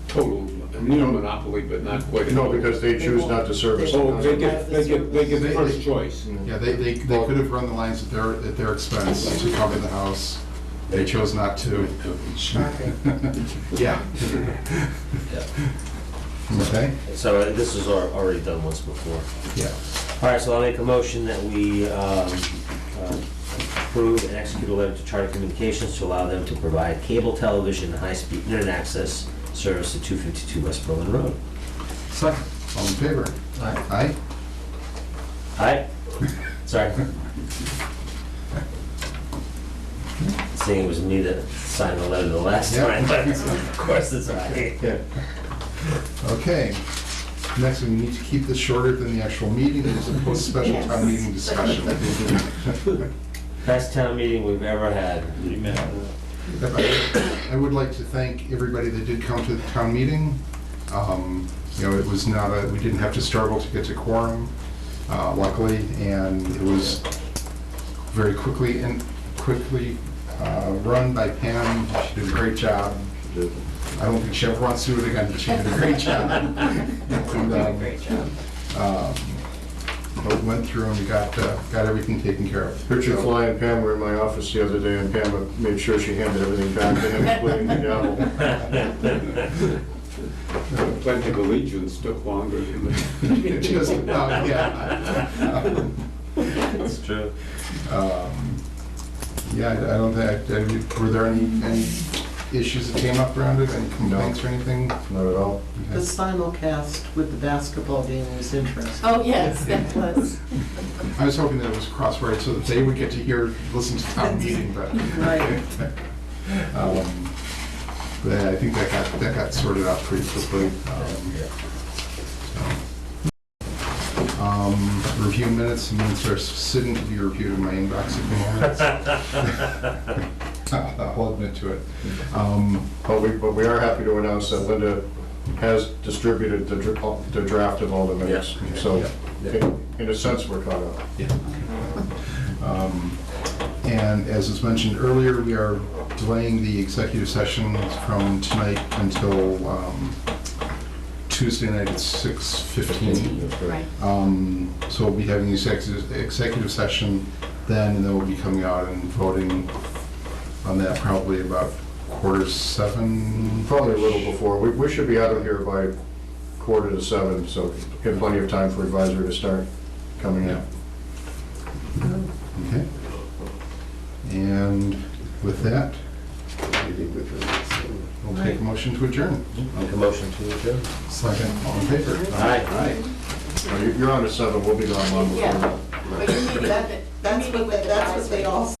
total, near monopoly, but not quite. No, because they choose not to service. Oh, they get first choice. Yeah, they could have run the lines at their expense to cover the house. They chose not to. Yeah. Okay? So this was already done once before. Yeah. All right, so I'll make a motion that we approve and execute a letter to Charter Communications to allow them to provide cable television and high-speed internet access service to 252 West Berlin Road. Second. All in favor? Aye. Aye? Aye? Sorry. Seeing it was me that signed the letter the last Yeah. time, but of course it's aye. Okay. Next, we need to keep this shorter than the actual meeting. It's a post-special town meeting discussion. Best town meeting we've ever had. I would like to thank everybody that did come to the town meeting. It was not we didn't have to struggle to get to quorum, luckily, and it was very quickly run by Pam. She did a great job. I don't think she ever wants to do it again, but she did a great job. And, Great job. but went through and got everything taken care of. Richard Fly and Pam were in my office the other day, and Pam made sure she handed everything back to him, including the gavel. The Pledge of Allegiance took longer than the... Just, yeah. It's true. Yeah, I don't think, were there any issues that came up around it, any complaints or anything? Not at all. The simulcast with the basketball game was interesting. Oh, yes, that was. I was hoping that it was cross-right so that they would get to listen to town meeting, but. Right. But I think that got sorted out pretty quickly. Review minutes are sitting to be reviewed in my inbox at the moment. I'll admit to it. But we are happy to announce that Linda has distributed the draft of all the minutes. Yeah. So, Yeah. in a sense, we're caught up. Yeah. And as was mentioned earlier, we are delaying the executive session from tonight until Tuesday night at 6:15. Right. So we'll be having the executive session then, and then we'll be coming out and voting on that probably about 6:45. Probably a little before. We should be out of here by 6:45, so get plenty of time for advisory to start coming in. Okay. And with that, we'll take a motion to adjourn. Make a motion to adjourn. Second, all in favor? Aye. You're on to 7, we'll be gone long before Yeah. that. But you need that. That's what they all